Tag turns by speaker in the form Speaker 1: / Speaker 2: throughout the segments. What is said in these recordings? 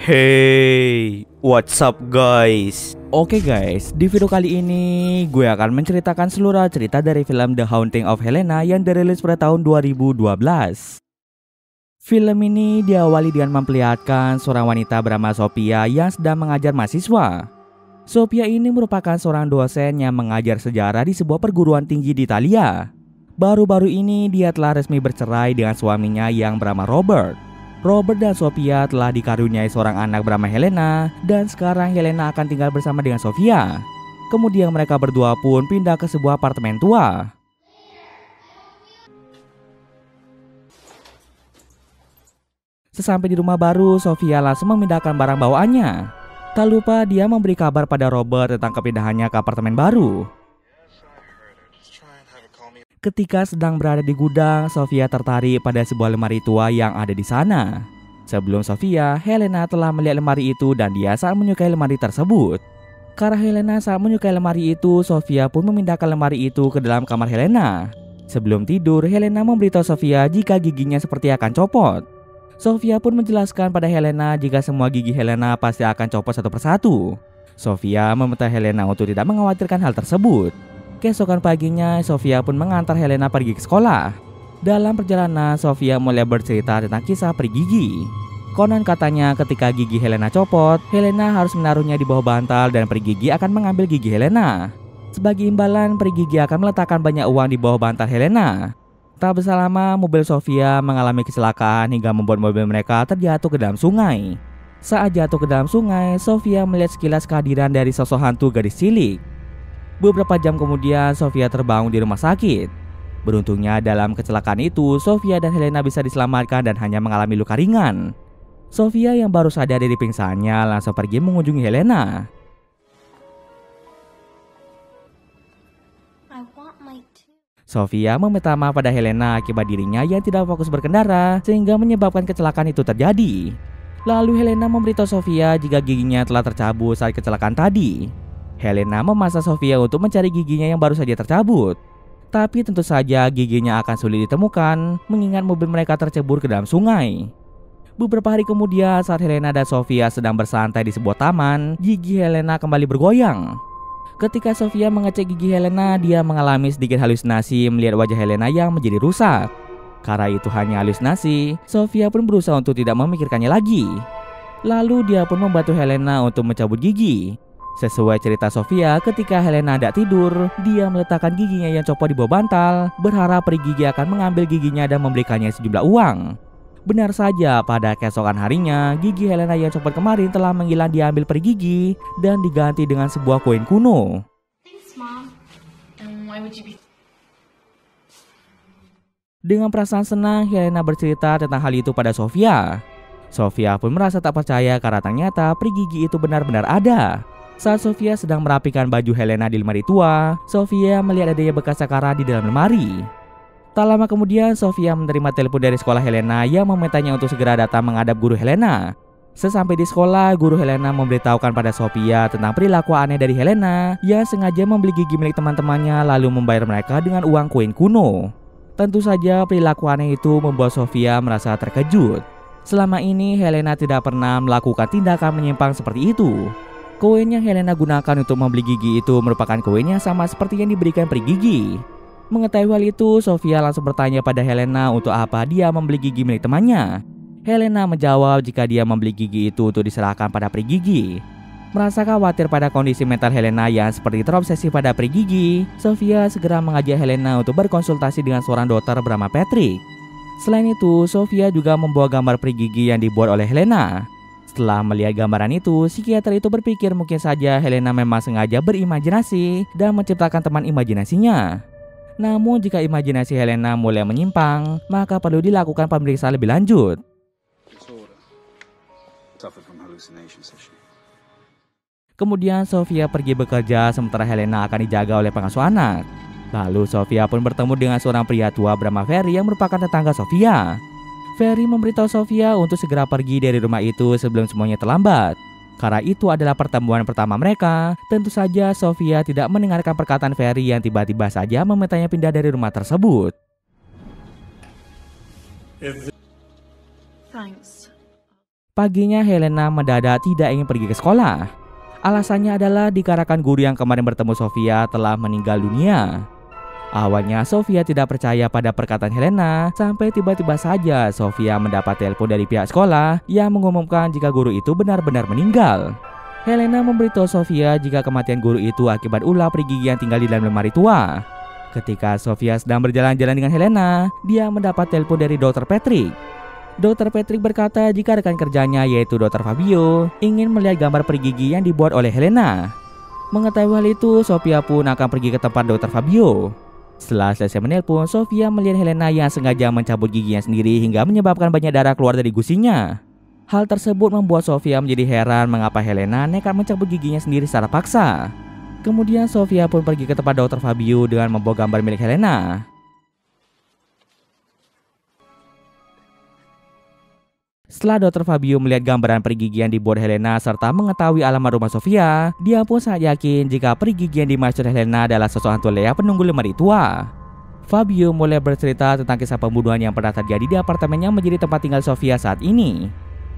Speaker 1: Hey, what's up guys? Oke guys, di video kali ini gue akan menceritakan seluruh cerita dari film The Haunting of Helena yang dirilis pada tahun 2012. Film ini diawali dengan memperlihatkan seorang wanita bernama Sophia yang sedang mengajar mahasiswa. Sophia ini merupakan seorang dosen yang mengajar sejarah di sebuah perguruan tinggi di Italia. Baru-baru ini dia telah resmi bercerai dengan suaminya yang bernama Robert. Robert dan Sophia telah dikaruniai seorang anak bernama Helena, dan sekarang Helena akan tinggal bersama dengan Sophia. Kemudian mereka berdua pun pindah ke sebuah apartemen tua. Sesampai di rumah baru, Sophia langsung memindahkan barang bawaannya. Tak lupa dia memberi kabar pada Robert tentang kepindahannya ke apartemen baru. Ketika sedang berada di gudang, Sophia tertarik pada sebuah lemari tua yang ada di sana. Sebelum Sophia, Helena telah melihat lemari itu dan dia sangat menyukai lemari tersebut. Karena Helena sangat menyukai lemari itu, Sophia pun memindahkan lemari itu ke dalam kamar Helena. Sebelum tidur, Helena memberitahu Sophia jika giginya seperti akan copot. Sophia pun menjelaskan pada Helena jika semua gigi Helena pasti akan copot satu persatu. Sophia meminta Helena untuk tidak mengkhawatirkan hal tersebut. Keesokan paginya, Sophia pun mengantar Helena pergi ke sekolah. Dalam perjalanan, Sophia mulai bercerita tentang kisah peri gigi. Konon katanya ketika gigi Helena copot, Helena harus menaruhnya di bawah bantal dan peri gigi akan mengambil gigi Helena. Sebagai imbalan, peri gigi akan meletakkan banyak uang di bawah bantal Helena. Tak berselang lama, mobil Sophia mengalami kecelakaan hingga membuat mobil mereka terjatuh ke dalam sungai. Saat jatuh ke dalam sungai, Sophia melihat sekilas kehadiran dari sosok hantu gadis cilik. Beberapa jam kemudian, Sophia terbangun di rumah sakit. Beruntungnya dalam kecelakaan itu, Sophia dan Helena bisa diselamatkan dan hanya mengalami luka ringan. Sophia yang baru sadar dari pingsannya langsung pergi mengunjungi Helena. Sophia meminta maaf pada Helena akibat dirinya yang tidak fokus berkendara sehingga menyebabkan kecelakaan itu terjadi. Lalu Helena memberitahu Sophia jika giginya telah tercabut saat kecelakaan tadi. Helena memaksa Sophia untuk mencari giginya yang baru saja tercabut. Tapi tentu saja giginya akan sulit ditemukan mengingat mobil mereka tercebur ke dalam sungai. Beberapa hari kemudian saat Helena dan Sophia sedang bersantai di sebuah taman, gigi Helena kembali bergoyang. Ketika Sophia mengecek gigi Helena, dia mengalami sedikit halusinasi melihat wajah Helena yang menjadi rusak. Karena itu hanya halusinasi, Sophia pun berusaha untuk tidak memikirkannya lagi. Lalu dia pun membantu Helena untuk mencabut gigi. Sesuai cerita Sophia, ketika Helena hendak tidur, dia meletakkan giginya yang copot di bawah bantal, berharap peri gigi akan mengambil giginya dan memberikannya sejumlah uang. Benar saja, pada keesokan harinya, gigi Helena yang copot kemarin telah menghilang diambil peri gigi dan diganti dengan sebuah koin kuno. Dengan perasaan senang, Helena bercerita tentang hal itu pada Sophia. Sophia pun merasa tak percaya karena ternyata peri gigi itu benar-benar ada. Saat Sophia sedang merapikan baju Helena di lemari tua, Sophia melihat adanya bekas cakaran di dalam lemari. Tak lama kemudian, Sophia menerima telepon dari sekolah Helena yang memintanya untuk segera datang menghadap guru Helena. Sesampai di sekolah, guru Helena memberitahukan pada Sophia tentang perilaku aneh dari Helena yang sengaja membeli gigi milik teman-temannya lalu membayar mereka dengan uang koin kuno. Tentu saja perilaku aneh itu membuat Sophia merasa terkejut. Selama ini Helena tidak pernah melakukan tindakan menyimpang seperti itu. Koin yang Helena gunakan untuk membeli gigi itu merupakan koin yang sama seperti yang diberikan peri gigi. Mengetahui hal itu, Sophia langsung bertanya pada Helena untuk apa dia membeli gigi milik temannya. Helena menjawab jika dia membeli gigi itu untuk diserahkan pada peri gigi. Merasa khawatir pada kondisi mental Helena yang seperti terobsesi pada peri gigi, Sophia segera mengajak Helena untuk berkonsultasi dengan seorang dokter bernama Patrick. Selain itu, Sophia juga membawa gambar peri gigi yang dibuat oleh Helena. Setelah melihat gambaran itu, psikiater itu berpikir mungkin saja Helena memang sengaja berimajinasi dan menciptakan teman imajinasinya. Namun jika imajinasi Helena mulai menyimpang, maka perlu dilakukan pemeriksaan lebih lanjut. Kemudian Sophia pergi bekerja sementara Helena akan dijaga oleh pengasuh anak. Lalu Sophia pun bertemu dengan seorang pria tua bernama Ferry yang merupakan tetangga Sophia. Ferry memberitahu Sophia untuk segera pergi dari rumah itu sebelum semuanya terlambat. Karena itu adalah pertemuan pertama mereka, tentu saja Sophia tidak mendengarkan perkataan Ferry yang tiba-tiba saja memintanya pindah dari rumah tersebut. Paginya Helena mendadak tidak ingin pergi ke sekolah. Alasannya adalah dikarenakan guru yang kemarin bertemu Sofia telah meninggal dunia. Awalnya Sofia tidak percaya pada perkataan Helena, sampai tiba-tiba saja Sofia mendapat telepon dari pihak sekolah yang mengumumkan jika guru itu benar-benar meninggal. Helena memberitahu Sofia jika kematian guru itu akibat ulah peri gigi yang tinggal di dalam lemari tua. Ketika Sofia sedang berjalan-jalan dengan Helena, dia mendapat telepon dari Dr. Patrick. Dr. Patrick berkata jika rekan kerjanya yaitu Dr. Fabio ingin melihat gambar peri gigi yang dibuat oleh Helena. Mengetahui hal itu, Sofia pun akan pergi ke tempat Dr. Fabio. Setelah selesai menelpon, Sofia melihat Helena yang sengaja mencabut giginya sendiri hingga menyebabkan banyak darah keluar dari gusinya. Hal tersebut membuat Sofia menjadi heran mengapa Helena nekat mencabut giginya sendiri secara paksa. Kemudian Sofia pun pergi ke tempat Dr. Fabio dengan membawa gambar milik Helena. Setelah Dr. Fabio melihat gambaran peri gigi yang dibuat Helena serta mengetahui alamat rumah Sofia, dia pun sangat yakin jika peri gigi yang dimaksud Helena adalah sosok hantu Lea penunggu lemari tua. Fabio mulai bercerita tentang kisah pembunuhan yang pernah terjadi di apartemen yang menjadi tempat tinggal Sofia saat ini.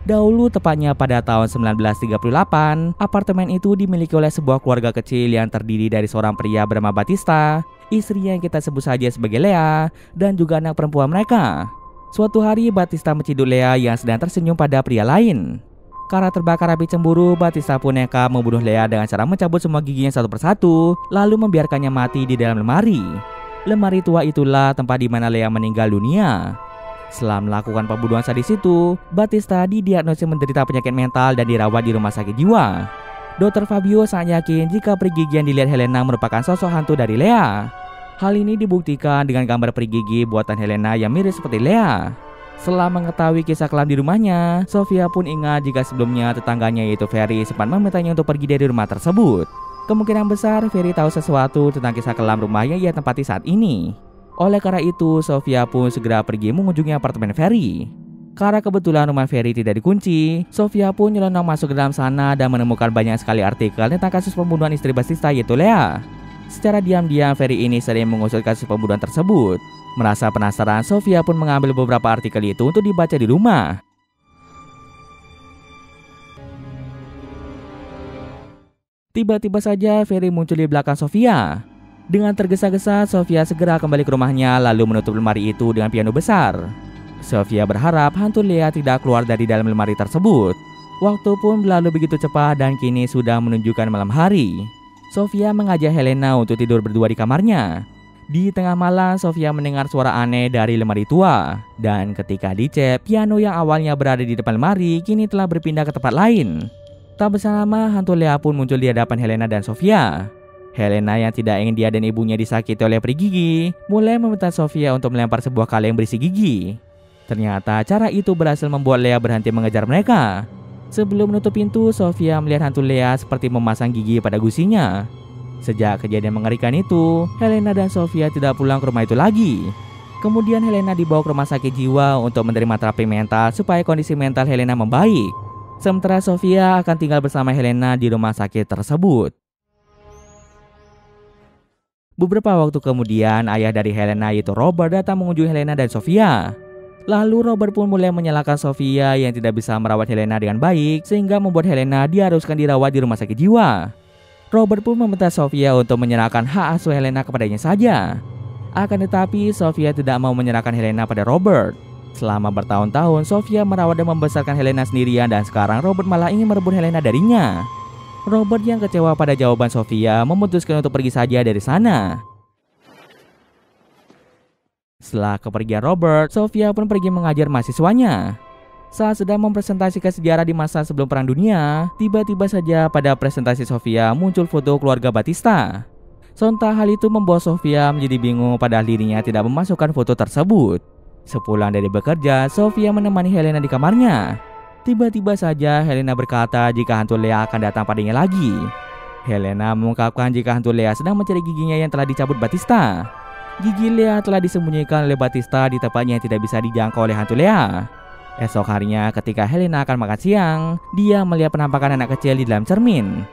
Speaker 1: Dahulu, tepatnya pada tahun 1938, apartemen itu dimiliki oleh sebuah keluarga kecil yang terdiri dari seorang pria bernama Batista, istrinya yang kita sebut saja sebagai Lea, dan juga anak perempuan mereka. Suatu hari Batista menciduk Lea yang sedang tersenyum pada pria lain. Karena terbakar api cemburu, Batista pun nekat membunuh Lea dengan cara mencabut semua giginya satu persatu, lalu membiarkannya mati di dalam lemari. Lemari tua itulah tempat di mana Lea meninggal dunia. Setelah melakukan pembunuhan sadis itu, Batista didiagnosis menderita penyakit mental dan dirawat di rumah sakit jiwa. Dr. Fabio sangat yakin jika peri gigi yang dilihat Helena merupakan sosok hantu dari Lea. Hal ini dibuktikan dengan gambar peri gigi buatan Helena yang mirip seperti Lea. Setelah mengetahui kisah kelam di rumahnya, Sofia pun ingat jika sebelumnya tetangganya yaitu Ferry sempat memintanya untuk pergi dari rumah tersebut. Kemungkinan besar Ferry tahu sesuatu tentang kisah kelam rumah yang ia tempati saat ini. Oleh karena itu, Sofia pun segera pergi mengunjungi apartemen Ferry. Karena kebetulan rumah Ferry tidak dikunci, Sofia pun nyelonong masuk ke dalam sana dan menemukan banyak sekali artikel tentang kasus pembunuhan istri Batista yaitu Lea. Secara diam-diam, Ferry ini sering mengusut kasus pembunuhan tersebut. Merasa penasaran, Sofia pun mengambil beberapa artikel itu untuk dibaca di rumah. Tiba-tiba saja Ferry muncul di belakang Sofia. Dengan tergesa-gesa, Sofia segera kembali ke rumahnya lalu menutup lemari itu dengan piano besar. Sofia berharap hantu Lea tidak keluar dari dalam lemari tersebut. Waktu pun berlalu begitu cepat dan kini sudah menunjukkan malam hari. Sofia mengajak Helena untuk tidur berdua di kamarnya. Di tengah malam, Sofia mendengar suara aneh dari lemari tua. Dan ketika dicek, piano yang awalnya berada di depan lemari kini telah berpindah ke tempat lain. Tak berselang lama, hantu Lea pun muncul di hadapan Helena dan Sofia. Helena yang tidak ingin dia dan ibunya disakiti oleh peri gigi, mulai meminta Sofia untuk melempar sebuah kaleng berisi gigi. Ternyata cara itu berhasil membuat Lea berhenti mengejar mereka. Sebelum menutup pintu, Sofia melihat hantu Lea seperti memasang gigi pada gusinya. Sejak kejadian mengerikan itu, Helena dan Sofia tidak pulang ke rumah itu lagi. Kemudian Helena dibawa ke rumah sakit jiwa untuk menerima terapi mental supaya kondisi mental Helena membaik. Sementara Sofia akan tinggal bersama Helena di rumah sakit tersebut. Beberapa waktu kemudian, ayah dari Helena yaitu Robert datang mengunjungi Helena dan Sofia. Lalu Robert pun mulai menyalahkan Sofia yang tidak bisa merawat Helena dengan baik sehingga membuat Helena diharuskan dirawat di rumah sakit jiwa. Robert pun meminta Sofia untuk menyerahkan hak asuh Helena kepadanya saja. Akan tetapi Sofia tidak mau menyerahkan Helena pada Robert. Selama bertahun-tahun Sofia merawat dan membesarkan Helena sendirian dan sekarang Robert malah ingin merebut Helena darinya. Robert yang kecewa pada jawaban Sofia memutuskan untuk pergi saja dari sana. Setelah kepergian Robert, Sofia pun pergi mengajar mahasiswanya. Saat sedang mempresentasikan sejarah di masa sebelum Perang Dunia, tiba-tiba saja pada presentasi Sofia muncul foto keluarga Batista. Sontak hal itu membuat Sofia menjadi bingung padahal dirinya tidak memasukkan foto tersebut. Sepulang dari bekerja, Sofia menemani Helena di kamarnya. Tiba-tiba saja Helena berkata jika hantu Lea akan datang padanya lagi. Helena mengungkapkan jika hantu Lea sedang mencari giginya yang telah dicabut Batista. Gigi Lea telah disembunyikan oleh Batista di tempat yang tidak bisa dijangkau oleh hantu Lea. Esok harinya ketika Helena akan makan siang, dia melihat penampakan anak kecil di dalam cermin.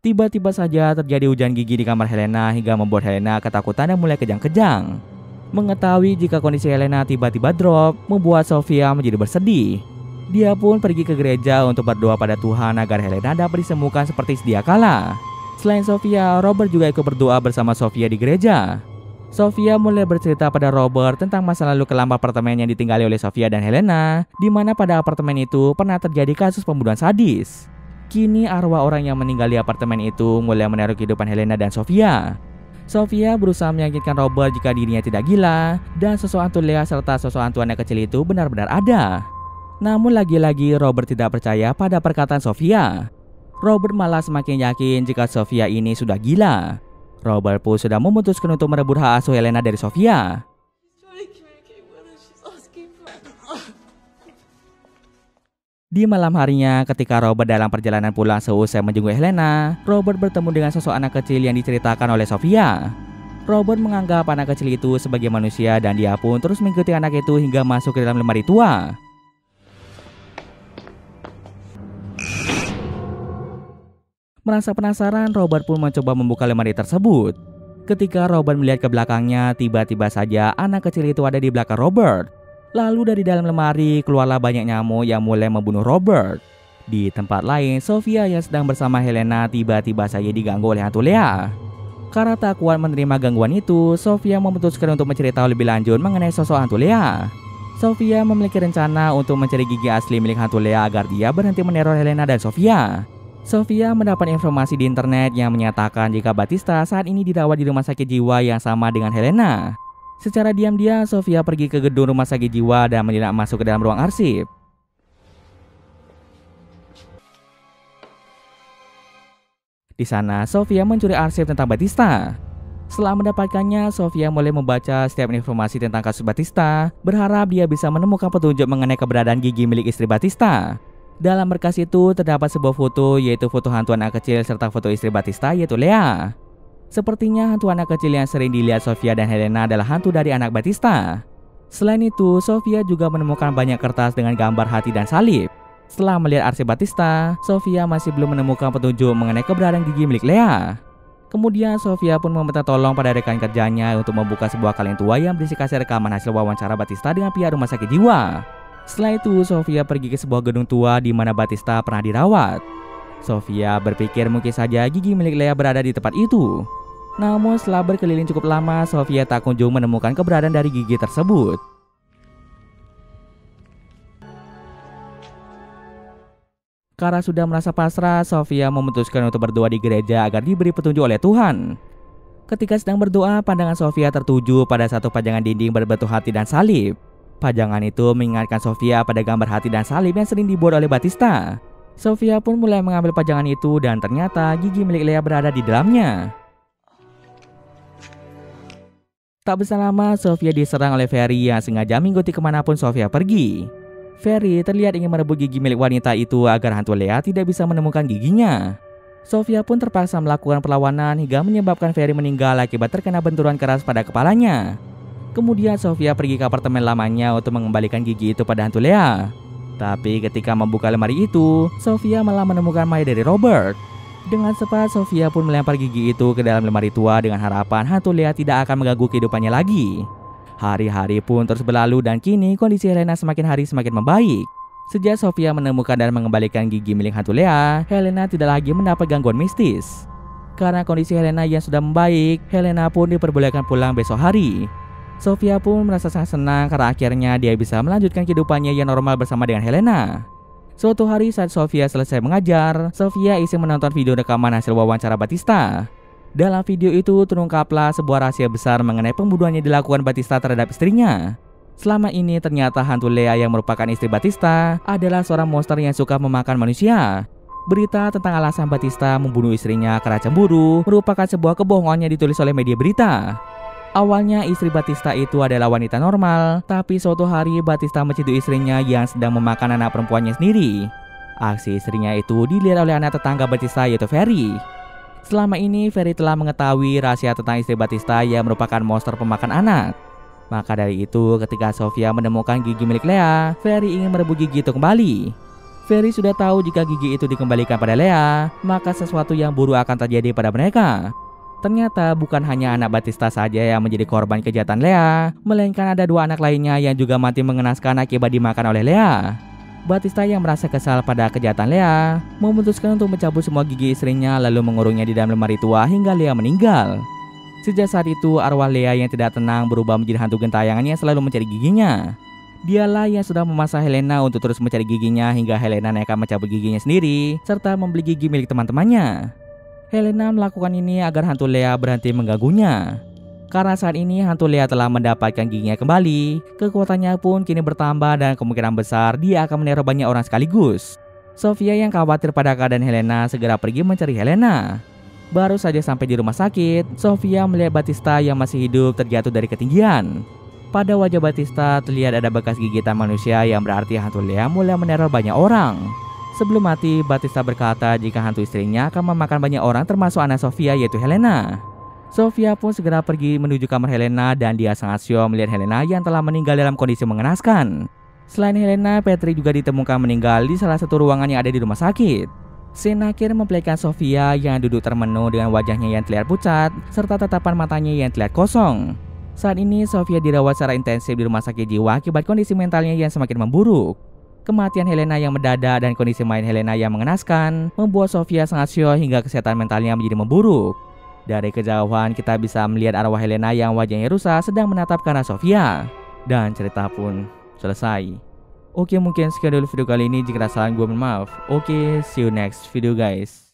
Speaker 1: Tiba-tiba saja terjadi hujan gigi di kamar Helena hingga membuat Helena ketakutan dan mulai kejang-kejang. Mengetahui jika kondisi Helena tiba-tiba drop, membuat Sofia menjadi bersedih. Dia pun pergi ke gereja untuk berdoa pada Tuhan agar Helena dapat disembuhkan seperti sedia kala. Selain Sofia, Robert juga ikut berdoa bersama Sofia di gereja. Sofia mulai bercerita pada Robert tentang masa lalu kelam apartemen yang ditinggali oleh Sofia dan Helena, di mana pada apartemen itu pernah terjadi kasus pembunuhan sadis. Kini arwah orang yang meninggal di apartemen itu mulai meneror kehidupan Helena dan Sofia. Sofia berusaha meyakinkan Robert jika dirinya tidak gila dan sosok hantu Lea serta sosok hantu anak kecil itu benar-benar ada. Namun lagi-lagi Robert tidak percaya pada perkataan Sofia. Robert malah semakin yakin jika Sofia ini sudah gila. Robert pun sudah memutuskan untuk merebut hak asuh Helena dari Sofia. Di malam harinya, ketika Robert dalam perjalanan pulang seusai menjenguk Helena, Robert bertemu dengan sosok anak kecil yang diceritakan oleh Sofia. Robert menganggap anak kecil itu sebagai manusia dan dia pun terus mengikuti anak itu hingga masuk ke dalam lemari tua. Merasa penasaran, Robert pun mencoba membuka lemari tersebut. Ketika Robert melihat ke belakangnya, tiba-tiba saja anak kecil itu ada di belakang Robert. Lalu dari dalam lemari keluarlah banyak nyamuk yang mulai membunuh Robert. Di tempat lain, Sofia yang sedang bersama Helena tiba-tiba saja diganggu oleh hantu Lea. Karena tak kuat menerima gangguan itu, Sofia memutuskan untuk menceritakan lebih lanjut mengenai sosok hantu Lea. Sofia memiliki rencana untuk mencari gigi asli milik hantu Lea agar dia berhenti meneror Helena dan Sofia. Sofia mendapat informasi di internet yang menyatakan jika Batista saat ini dirawat di rumah sakit jiwa yang sama dengan Helena. Secara diam-diam, Sofia pergi ke gedung rumah sakit jiwa dan menyelinap masuk ke dalam ruang arsip. Di sana, Sofia mencuri arsip tentang Batista. Setelah mendapatkannya, Sofia mulai membaca setiap informasi tentang kasus Batista, berharap dia bisa menemukan petunjuk mengenai keberadaan gigi milik istri Batista. Dalam berkas itu terdapat sebuah foto, yaitu foto hantu anak kecil serta foto istri Batista, yaitu Lea. Sepertinya hantu anak kecil yang sering dilihat Sofia dan Helena adalah hantu dari anak Batista. Selain itu, Sofia juga menemukan banyak kertas dengan gambar hati dan salib. Setelah melihat arsip Batista, Sofia masih belum menemukan petunjuk mengenai keberadaan gigi milik Lea. Kemudian Sofia pun meminta tolong pada rekan kerjanya untuk membuka sebuah kaleng tua yang berisi kasih rekaman hasil wawancara Batista dengan pihak rumah sakit jiwa. Setelah itu, Sofia pergi ke sebuah gedung tua di mana Batista pernah dirawat. Sofia berpikir mungkin saja gigi milik Lea berada di tempat itu. Namun setelah berkeliling cukup lama, Sofia tak kunjung menemukan keberadaan dari gigi tersebut. Karena sudah merasa pasrah, Sofia memutuskan untuk berdoa di gereja agar diberi petunjuk oleh Tuhan. Ketika sedang berdoa, pandangan Sofia tertuju pada satu pajangan dinding berbentuk hati dan salib. Pajangan itu mengingatkan Sofia pada gambar hati dan salib yang sering dibuat oleh Batista. Sofia pun mulai mengambil pajangan itu dan ternyata gigi milik Lea berada di dalamnya. Tak berselang lama, Sofia diserang oleh Ferry yang sengaja mengikuti kemanapun Sofia pergi. Ferry terlihat ingin merebut gigi milik wanita itu agar hantu Lea tidak bisa menemukan giginya. Sofia pun terpaksa melakukan perlawanan hingga menyebabkan Ferry meninggal akibat terkena benturan keras pada kepalanya. Kemudian Sofia pergi ke apartemen lamanya untuk mengembalikan gigi itu pada hantu Lea. Tapi ketika membuka lemari itu, Sofia malah menemukan mayat dari Robert. Dengan cepat, Sofia pun melempar gigi itu ke dalam lemari tua dengan harapan hantu Lea tidak akan mengganggu kehidupannya lagi. Hari-hari pun terus berlalu dan kini kondisi Helena semakin hari semakin membaik. Sejak Sofia menemukan dan mengembalikan gigi milik hantu Lea, Helena tidak lagi mendapat gangguan mistis. Karena kondisi Helena yang sudah membaik, Helena pun diperbolehkan pulang besok hari. Sofia pun merasa sangat senang karena akhirnya dia bisa melanjutkan kehidupannya yang normal bersama dengan Helena. Suatu hari saat Sofia selesai mengajar, Sofia iseng menonton video rekaman hasil wawancara Batista. Dalam video itu terungkaplah sebuah rahasia besar mengenai pembunuhan yang dilakukan Batista terhadap istrinya. Selama ini ternyata hantu Lea yang merupakan istri Batista adalah seorang monster yang suka memakan manusia. Berita tentang alasan Batista membunuh istrinya karena cemburu merupakan sebuah kebohongan yang ditulis oleh media berita. Awalnya istri Batista itu adalah wanita normal, tapi suatu hari Batista mencintui istrinya yang sedang memakan anak perempuannya sendiri. Aksi istrinya itu dilihat oleh anak tetangga Batista yaitu Ferry. Selama ini Ferry telah mengetahui rahasia tentang istri Batista yang merupakan monster pemakan anak. Maka dari itu ketika Sofia menemukan gigi milik Lea, Ferry ingin merebut gigi itu kembali. Ferry sudah tahu jika gigi itu dikembalikan pada Lea, maka sesuatu yang buruk akan terjadi pada mereka. Ternyata bukan hanya anak Batista saja yang menjadi korban kejahatan Lea, melainkan ada 2 anak lainnya yang juga mati mengenaskan akibat dimakan oleh Lea. Batista yang merasa kesal pada kejahatan Lea, memutuskan untuk mencabut semua gigi istrinya lalu mengurungnya di dalam lemari tua hingga Lea meninggal. Sejak saat itu, arwah Lea yang tidak tenang berubah menjadi hantu gentayangan yang selalu mencari giginya. Dialah yang sudah memaksa Helena untuk terus mencari giginya hingga Helena nekat mencabut giginya sendiri, serta membeli gigi milik teman-temannya. Helena melakukan ini agar hantu Lea berhenti mengganggunya. Karena saat ini hantu Lea telah mendapatkan giginya kembali, kekuatannya pun kini bertambah dan kemungkinan besar dia akan meneror banyak orang sekaligus. Sofia yang khawatir pada keadaan Helena segera pergi mencari Helena. Baru saja sampai di rumah sakit, Sofia melihat Batista yang masih hidup terjatuh dari ketinggian. Pada wajah Batista terlihat ada bekas gigitan manusia yang berarti hantu Lea mulai meneror banyak orang. Sebelum mati, Batista berkata jika hantu istrinya akan memakan banyak orang termasuk anak Sofia yaitu Helena. Sofia pun segera pergi menuju kamar Helena dan dia sangat syok melihat Helena yang telah meninggal dalam kondisi mengenaskan. Selain Helena, Patrick juga ditemukan meninggal di salah satu ruangan yang ada di rumah sakit. Scene akhir memperlihatkan Sofia yang duduk termenung dengan wajahnya yang terlihat pucat serta tatapan matanya yang terlihat kosong. Saat ini Sofia dirawat secara intensif di rumah sakit jiwa akibat kondisi mentalnya yang semakin memburuk. Kematian Helena yang mendadak dan kondisi main Helena yang mengenaskan membuat Sofia sangat syok hingga kesehatan mentalnya menjadi memburuk. Dari kejauhan kita bisa melihat arwah Helena yang wajahnya rusak sedang menatap ke arah Sofia. Dan cerita pun selesai. Oke, mungkin sekian dulu video kali ini. Jika ada salah gue mohon maaf. Oke, see you next video guys.